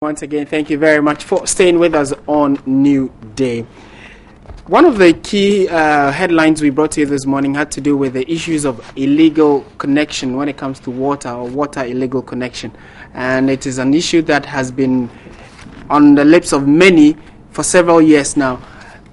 Once again, thank you very much for staying with us on New Day. One of the key headlines we brought to you this morning had to do with the issues of illegal connection when it comes to water or water illegal connection. And it is an issue that has been on the lips of many for several years now.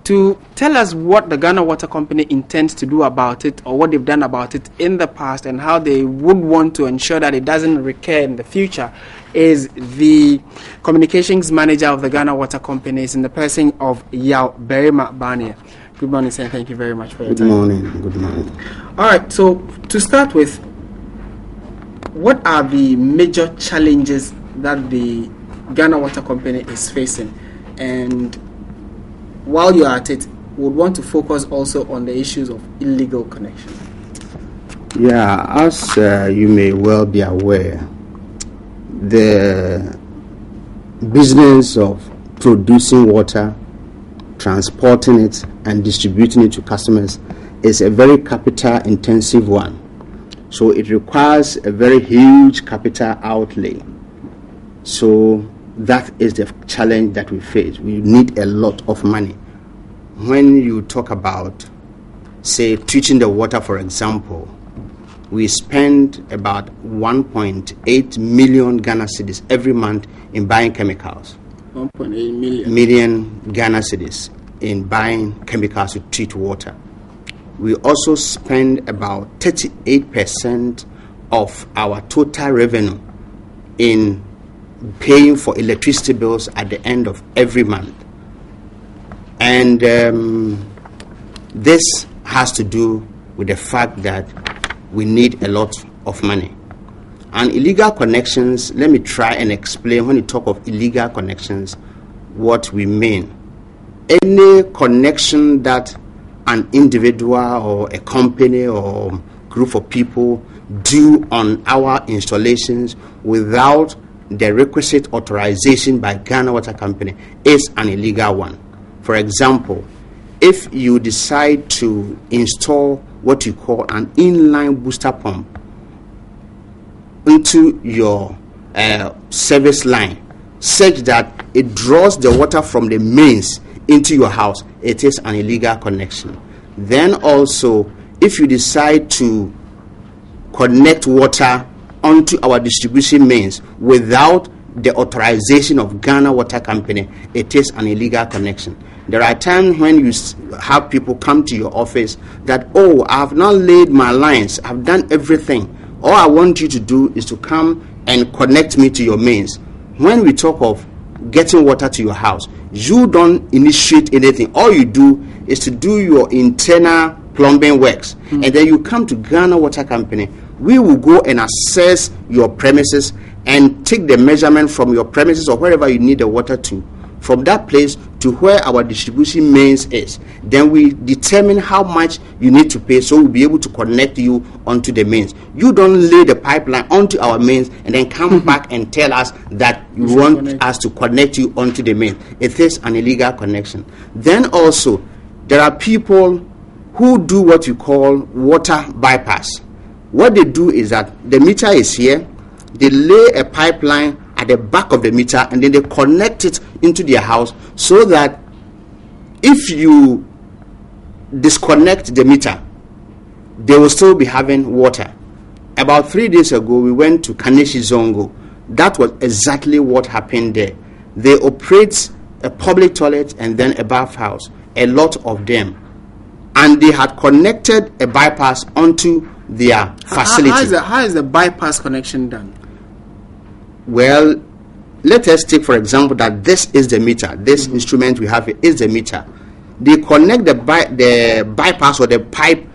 To tell us what the Ghana Water Company intends to do about it, or what they've done about it in the past, and how they would want to ensure that it doesn't recur in the future, is the communications manager of the Ghana Water Company, in the person of Yao Berima Barnier. Good morning, sir. Thank you very much for your time. Good morning. All right, so to start with, what are the major challenges that the Ghana Water Company is facing? And while you're at it, we would want to focus also on the issues of illegal connection. Yeah, as you may well be aware, the business of producing water, transporting it, and distributing it to customers is a very capital intensive one. So it requires a very huge capital outlay. So that is the challenge that we face. We need a lot of money. When you talk about, say, treating the water, for example, we spend about 1.8 million Ghana cedis every month in buying chemicals. 1.8 million Ghana cedis in buying chemicals to treat water. We also spend about 38% of our total revenue in paying for electricity bills at the end of every month. And this has to do with the fact that we need a lot of money. And illegal connections, let me try and explain when you talk of illegal connections what we mean. Any connection that an individual or a company or group of people do on our installations without the requisite authorization by Ghana Water Company is an illegal one. For example, if you decide to install what you call an inline booster pump into your service line such that it draws the water from the mains into your house, it is an illegal connection. Then also, if you decide to connect water onto our distribution mains without the authorization of Ghana Water Company, it is an illegal connection. There are times when you have people come to your office that, oh, I have now laid my lines, I've done everything. All I want you to do is to come and connect me to your mains. When we talk of getting water to your house, you don't initiate anything. All you do is to do your internal plumbing works. And then you come to Ghana Water Company. We will go and assess your premises and take the measurement from your premises or wherever you need the water to, from that place to where our distribution mains is. Then we determine how much you need to pay, so we'll be able to connect you onto the mains. You don't lay the pipeline onto our mains and then come back and tell us that you want us to connect you onto the mains. It is an illegal connection. Then also, there are people who do what you call water bypass. What they do is that the meter is here, they lay a pipeline at the back of the meter and then they connect it into their house so that if you disconnect the meter, they will still be having water. About 3 days ago, we went to Kaneshi Zongo. That was exactly what happened there. They operate a public toilet and then a bathhouse, a lot of them. And they had connected a bypass onto their facility. How is the bypass connection done? Well, let us take, for example, that this is the meter. This instrument we have is the meter. They connect the bypass or the pipe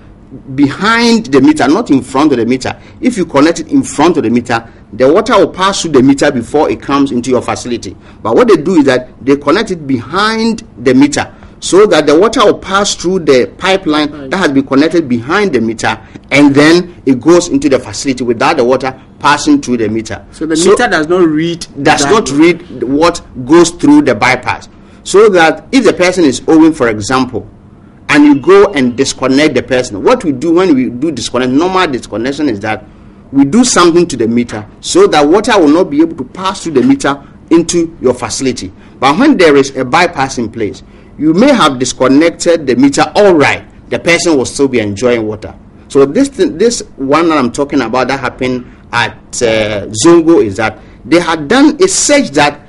behind the meter, not in front of the meter. If you connect it in front of the meter, the water will pass through the meter before it comes into your facility. But what they do is that they connect it behind the meter, so that the water will pass through the pipeline that has been connected behind the meter, and then it goes into the facility without the water passing through the meter. So the meter does not read what goes through the bypass. So that if the person is owing, for example, and you go and disconnect the person, what we do when we do disconnect, normal disconnection, is that we do something to the meter so that water will not be able to pass through the meter into your facility. But when there is a bypass in place, you may have disconnected the meter, all right, the person will still be enjoying water. So this one that I'm talking about that happened at Zongo is that they had done a search that,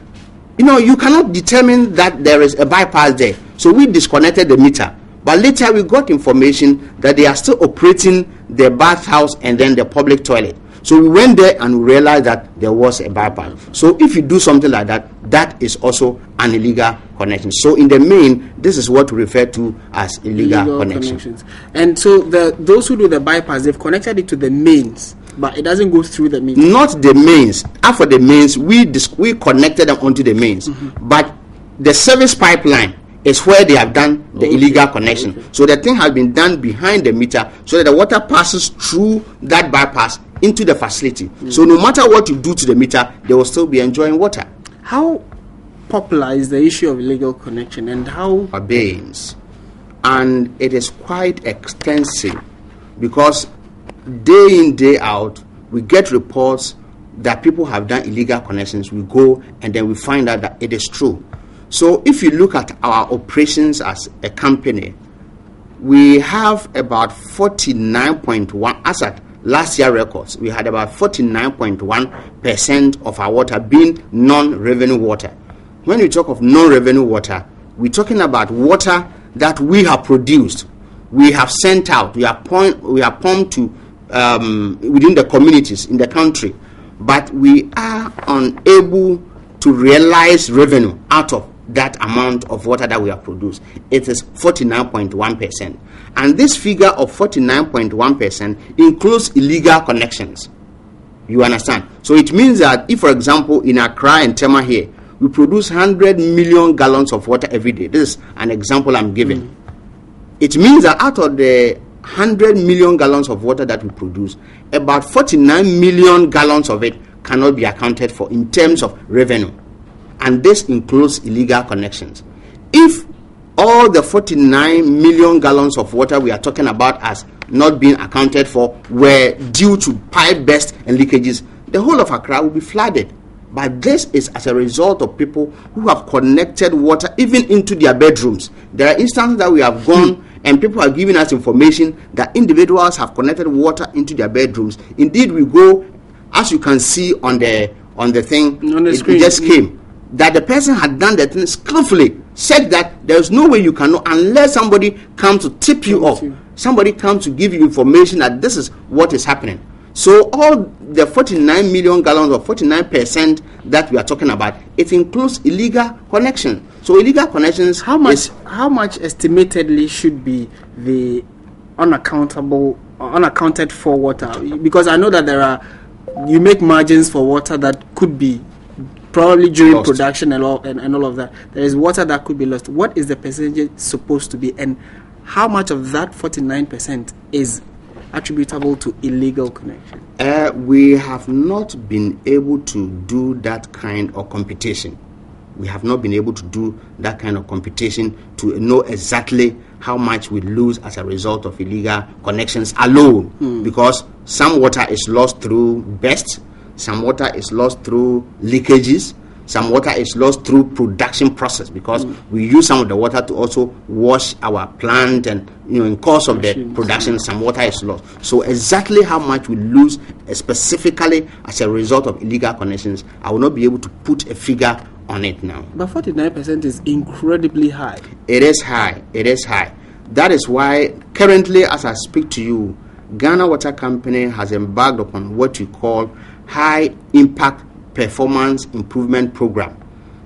you cannot determine that there is a bypass there. So we disconnected the meter. But later we got information that they are still operating the bathhouse and then the public toilet. So we went there and we realized that there was a bypass. So if you do something like that, that is also an illegal connection. So in the main, this is what we refer to as illegal connections. And so those who do the bypass, they've connected it to the mains, but it doesn't go through the mains. Not the mains. After the mains, we connected them onto the mains. But the service pipeline is where they have done the illegal connection. Okay. So the thing has been done behind the meter so that the water passes through that bypass into the facility. So no matter what you do to the meter, they will still be enjoying water. How popular is the issue of illegal connection, and how abates? And it is quite extensive, because day in, day out, we get reports that people have done illegal connections. We go and then we find out that it is true. So if you look at our operations as a company, we have about 49.1, as at last year records, we had about 49.1% of our water being non-revenue water. When we talk of non-revenue water, we're talking about water that we have produced, we have sent out, we are pumped to within the communities in the country, but we are unable to realize revenue out of that amount of water that we have produced. It is 49.1%. And this figure of 49.1% includes illegal connections. You understand? So it means that if, for example, in Accra and Tema here, we produce 100 million gallons of water every day. This is an example I'm giving. It means that out of the 100 million gallons of water that we produce, about 49 million gallons of it cannot be accounted for in terms of revenue. And this includes illegal connections. If all the 49 million gallons of water we are talking about as not being accounted for were due to pipe bursts and leakages, the whole of Accra will be flooded. But this is as a result of people who have connected water even into their bedrooms. There are instances that we have gone and people are giving us information that individuals have connected water into their bedrooms. Indeed, we go, as you can see on the thing, it just came, that the person had done the thing skillfully, said that there's no way you can know unless somebody comes to tip you off. Somebody comes to give you information that this is what is happening. So all the 49 million gallons or 49% that we are talking about, it includes illegal connection. So illegal connections, how much estimatedly should be the unaccounted for water? Because I know that you make margins for water that could be probably during lost. Production and all of that. There is water that could be lost. What is the percentage supposed to be, and how much of that 49% is attributable to illegal connection? We have not been able to do that kind of computation. We have not been able to do that kind of computation to know exactly how much we lose as a result of illegal connections alone. Because some water is lost through bursts, some water is lost through leakages, some water is lost through production process, because we use some of the water to also wash our plant, and in course of the production some water is lost. So exactly how much we lose specifically as a result of illegal connections, I will not be able to put a figure on it now. But 49% is incredibly high. It is high. It is high. That is why currently, as I speak to you, Ghana Water Company has embarked upon what we call high impact performance improvement program,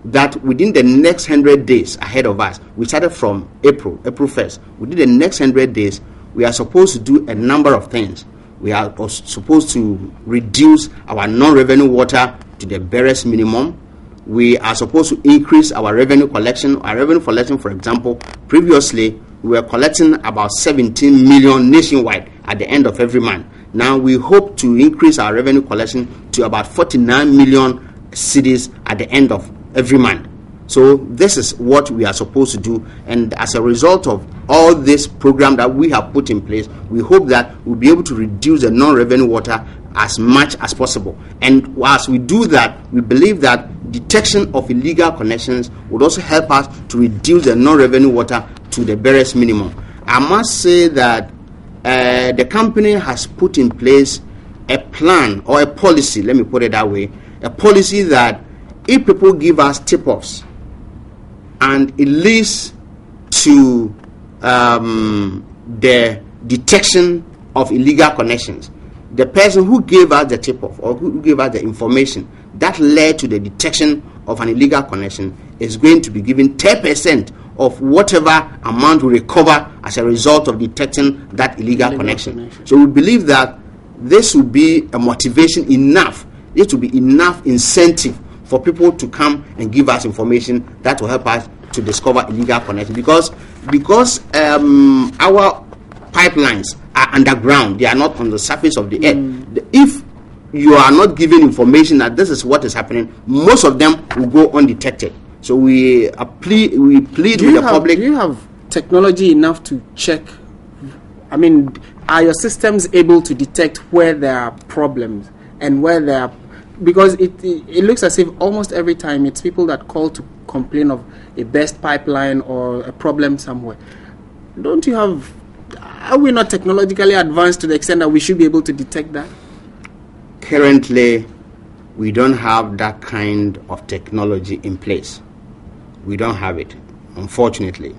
that within the next 100 days ahead of us, we started from April 1st, within the next 100 days, we are supposed to do a number of things. We are supposed to reduce our non-revenue water to the barest minimum. We are supposed to increase our revenue collection. Our revenue collection, for example, previously we were collecting about 17 million nationwide at the end of every month. Now we hope to increase our revenue collection to about 49 million cedis at the end of every month. So this is what we are supposed to do, and as a result of all this program that we have put in place, we hope that we'll be able to reduce the non-revenue water as much as possible. And as we do that, we believe that detection of illegal connections would also help us to reduce the non-revenue water to the barest minimum. I must say that the company has put in place a plan or a policy, let me put it that way, a policy that if people give us tip-offs and it leads to the detection of illegal connections, the person who gave us the tip-off or who gave us the information that led to the detection of an illegal connection is going to be given 10% of whatever amount we recover as a result of detecting that illegal connection. So we believe that this will be a motivation enough, it will be enough incentive for people to come and give us information that will help us to discover illegal connections, because our pipelines are underground, they are not on the surface of the earth. If you are not giving information that this is what is happening, most of them will go undetected. So we plead with the public. Do you have technology enough to check? I mean, are your systems able to detect where there are problems and where there are? Because it looks as if almost every time it's people that call to complain of a burst pipeline or a problem somewhere. Don't you have? Are we not technologically advanced to the extent that we should be able to detect that? Currently, we don't have that kind of technology in place. We don't have it, unfortunately.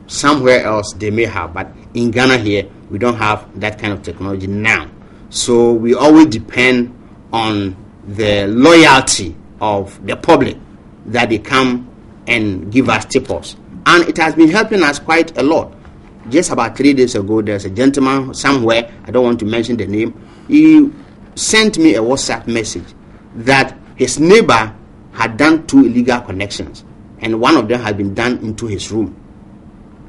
Somewhere else they may have, but in Ghana here, we don't have that kind of technology now. So we always depend on the loyalty of the public that they come and give us tip-offs. And it has been helping us quite a lot. Just about 3 days ago, there's a gentleman somewhere, I don't want to mention the name, he sent me a WhatsApp message that his neighbor had done 2 illegal connections, and one of them had been done into his room.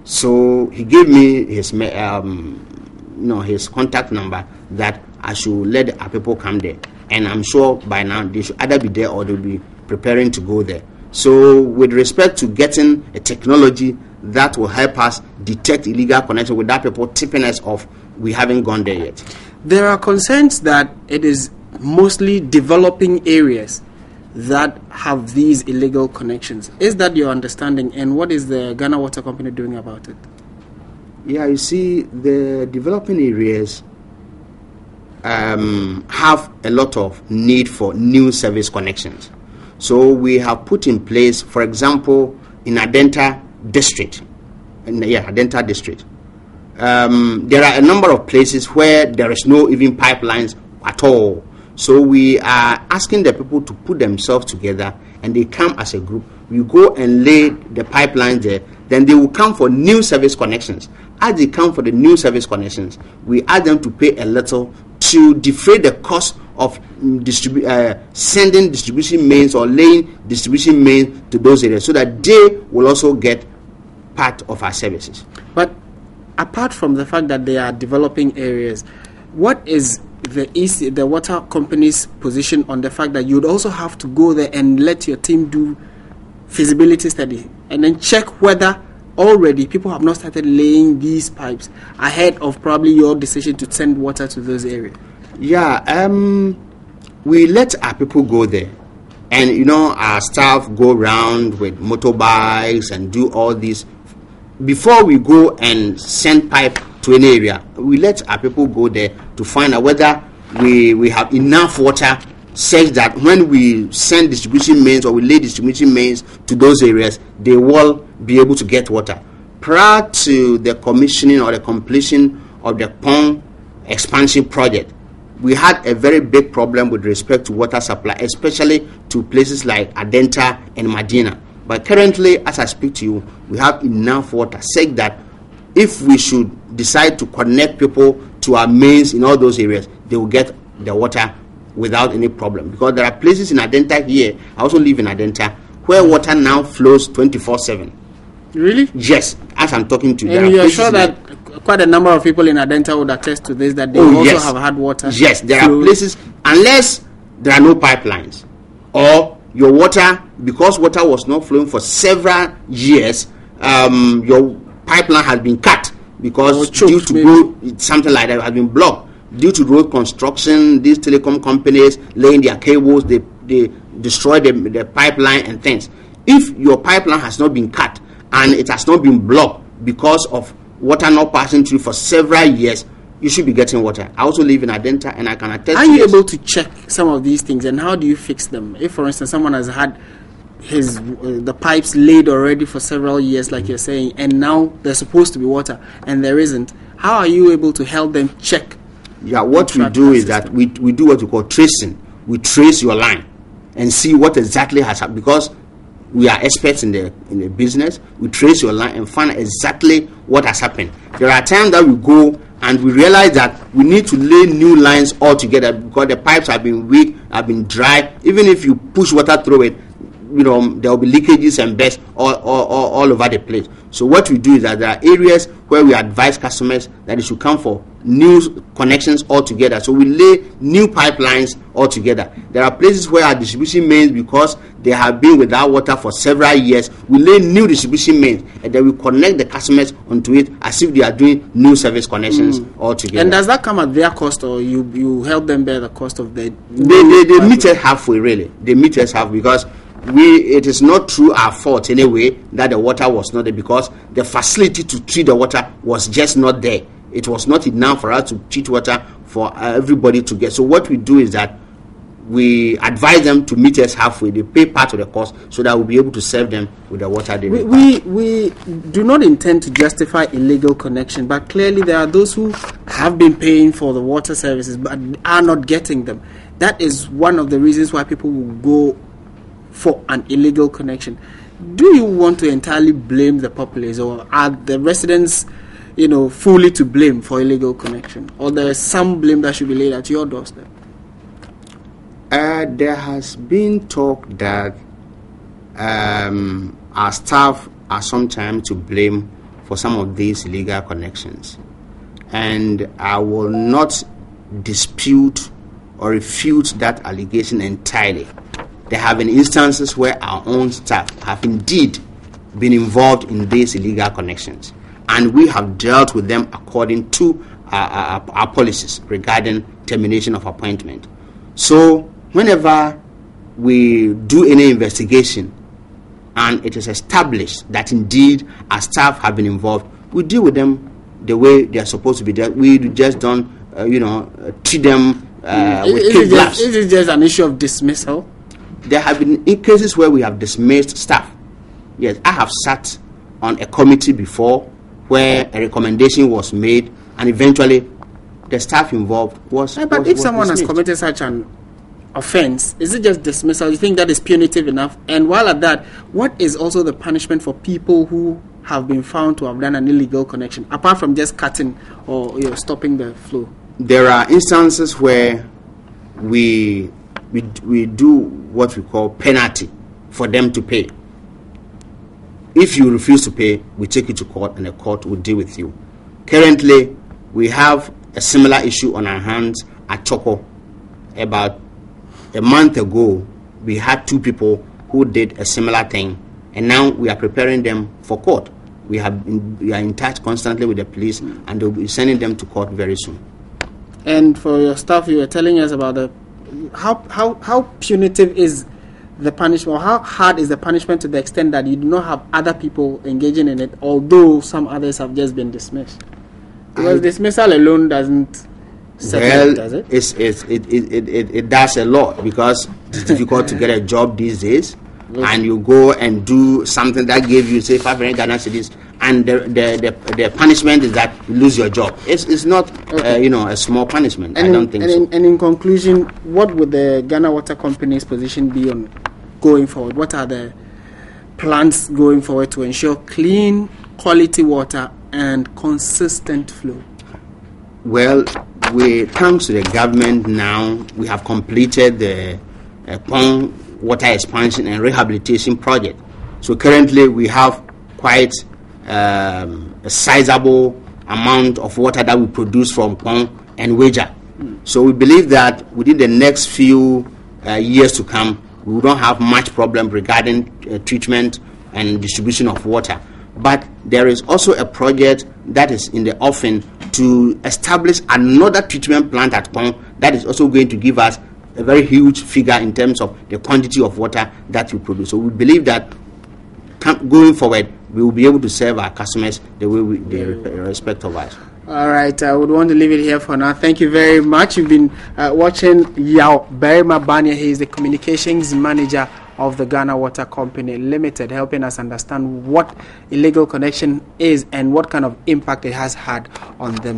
So he gave me his his contact number that I should let our people come there, and I'm sure by now they should either be there or they'll be preparing to go there. So with respect to getting a technology that will help us detect illegal connection without people tipping us off, we haven't gone there yet. There are concerns that it is mostly developing areas that have these illegal connections. Is that your understanding, and what is the Ghana Water Company doing about it? Yeah, you see, the developing areas have a lot of need for new service connections. So we have put in place, for example, in Adenta district, there are a number of places where there is no even pipelines at all. So we are asking the people to put themselves together, and they come as a group. We go and lay the pipelines there. Then they will come for new service connections. As they come for the new service connections, we ask them to pay a little to defray the cost of sending distribution mains or laying distribution mains to those areas, so that they will also get part of our services. But apart from the fact that they are developing areas, what is the water company's position on the fact that you'd also have to go there and let your team do feasibility study and then check whether already people have not started laying these pipes ahead of probably your decision to send water to those areas? Yeah, we let our people go there, and our staff go around with motorbikes and do all this. Before we go and send pipe to an area, we let our people go there to find out whether we have enough water such that when we send distribution mains or we lay distribution mains to those areas, they will be able to get water. Prior to the commissioning or the completion of the pond expansion project, we had a very big problem with respect to water supply, especially to places like Adenta and Medina. But currently, as I speak to you, we have enough water, such that if we should decide to connect people to our mains in all those areas, they will get the water without any problem. Because there are places in Adenta here, I also live in Adenta, where water now flows 24/7. Really? Yes, as I'm talking to you. And you are sure that quite a number of people in Adenta would attest to this, that they also have had water? Yes, there are places, unless there are no pipelines, or your water, because water was not flowing for several years, your pipeline has been cut because due to road, something like that has been blocked due to road construction. These telecom companies laying their cables, they destroy the pipeline and things. If your pipeline has not been cut and it has not been blocked because of water not passing through for several years, you should be getting water. I also live in Adenta, and I can attest. Are you able to check some of these things, and how do you fix them? If, for instance, someone has had the pipes laid already for several years, like you're saying, and now there's supposed to be water and there isn't, how are you able to help them check? Yeah, what we do is that we do what we call tracing. We trace your line and see what exactly has happened, because we are experts in the business. We trace your line and find exactly what has happened. There are times that we go and we realize that we need to lay new lines altogether because the pipes have been weak, have been dry. Even if you push water through it, there will be leakages and bursts all over the place. So what we do is that there are areas where we advise customers that they should come for new connections altogether. So we lay new pipelines altogether. There are places where our distribution mains, because they have been without water for several years, we lay new distribution mains and then we connect the customers onto it as if they are doing new service connections altogether. And does that come at their cost, or you help them bear the cost of the? They meet us halfway, really. They meet us halfway, because it is not through our fault anyway that the water was not there, because the facility to treat the water was just not there. It was not enough for us to treat water for everybody to get. So what we do is that we advise them to meet us halfway. They pay part of the cost so that we'll be able to serve them with the water they require. We do not intend to justify illegal connection, but clearly there are those who have been paying for the water services but are not getting them. That is one of the reasons why people will go for an illegal connection. Do you want to entirely blame the populace, or are the residents, fully to blame for illegal connection, or there is some blame that should be laid at your doorstep? There has been talk that our staff are sometimes to blame for some of these illegal connections, and I will not dispute or refute that allegation entirely. There have been instances where our own staff have indeed been involved in these illegal connections, and we have dealt with them according to our policies regarding termination of appointment. So whenever we do any investigation and it is established that indeed our staff have been involved, we deal with them the way they are supposed to be dealt. We just don't treat them with kid gloves. Is it just an issue of dismissal? There have been cases where we have dismissed staff. Yes, I have sat on a committee before where a recommendation was made, and eventually the staff involved was. But if someone has committed such an offense, is it just dismissal? You think that is punitive enough? And while at that, what is also the punishment for people who have been found to have done an illegal connection, apart from just cutting or stopping the flow? There are instances where we do what we call penalty for them to pay. If you refuse to pay, we take you to court, and the court will deal with you. Currently, we have a similar issue on our hands at Choco. About a month ago, we had 2 people who did a similar thing, and now we are preparing them for court. We are in touch constantly with the police, and they'll be sending them to court very soon. And for your staff, you were telling us about how punitive is the punishment, or how hard is the punishment to the extent that you do not have other people engaging in it, although some others have just been dismissed? Because dismissal alone doesn't settle it, does it? It does a lot, because it's difficult to get a job these days, and you go and do something that gave you, say, 500 Ghana cedis, and the punishment is that you lose your job. It's not a small punishment. I don't think so. And in conclusion, what would the Ghana Water Company's position be on going forward? What are the plans going forward to ensure clean, quality water and consistent flow? Well, thanks to the government now, we have completed the Pong water expansion and rehabilitation project. So currently we have quite a sizable amount of water that we produce from Pong and Weja. So we believe that within the next few years to come, we don't have much problem regarding treatment and distribution of water. But there is also a project that is in the offing to establish another treatment plant at Pong that is also going to give us a very huge figure in terms of the quantity of water that you produce. So we believe that going forward, we will be able to serve our customers the way they respect of us. All right, I would want to leave it here for now. Thank you very much. You've been watching Yao Berima Banya. He is the communications manager of the Ghana Water Company Limited, helping us understand what illegal connection is and what kind of impact it has had on them.